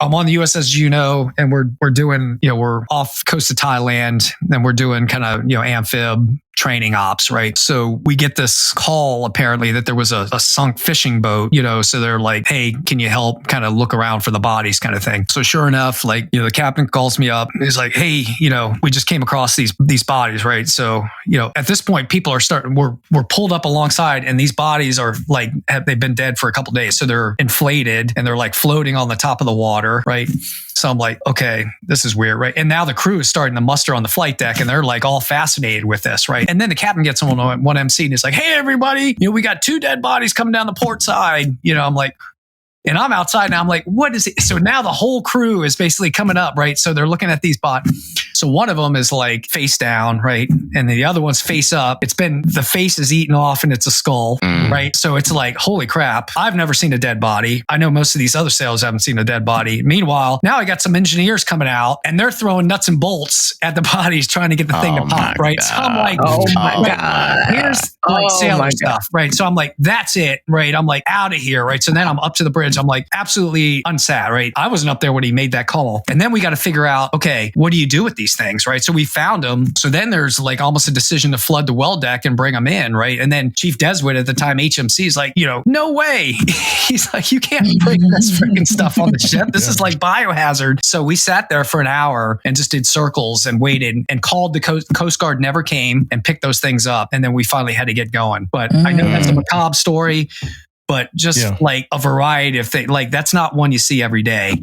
I'm on the USS Juno, and we're doing, we're off coast of Thailand, and we're doing kind of, amphib training ops, right? So we get this call apparently that there was a sunk fishing boat, so they're like, hey, can you help kind of look around for the bodies kind of thing. So sure enough, like, the captain calls me up and he's like, hey, we just came across these bodies, right? So, at this point, people are we're pulled up alongside, and these bodies are like, they've been dead for a couple of days. So they're inflated and they're like floating on the top of the water, right? So I'm like, okay, this is weird, right? And now the crew is starting to muster on the flight deck, and they're like all fascinated with this, right? And then the captain gets on one MC and he's like, hey, everybody, we got 2 dead bodies coming down the port side. I'm like, and I'm outside now. I'm like, what is it? So now the whole crew is basically coming up, right? So they're looking at these bodies. So one of them is like face down, right? And the other one's face up. The face is eaten off and it's a skull, right? So it's like, holy crap. I've never seen a dead body. I know most of these other sailors haven't seen a dead body. Meanwhile, now I got some engineers coming out and they're throwing nuts and bolts at the bodies trying to get the thing to pop, right? God. So I'm like, oh my God. Here's like sailor stuff, right? So I'm like, that's it, right? I'm like out of here, right? So then I'm up to the bridge. I'm like absolutely unsat, right? I wasn't up there when he made that call. And then we got to figure out, okay, what do you do with these things, right? So we found them. So then there's like almost a decision to flood the well deck and bring them in, right? And then Chief Deswood at the time, HMC, is like, no way. He's like, you can't bring this freaking stuff on the ship. This is like biohazard. So we sat there for an hour and just did circles and waited and called the Coast Guard, never came and picked those things up. And then we finally had to get going. But I know that's a macabre story, but just like a variety of things, like that's not one you see every day.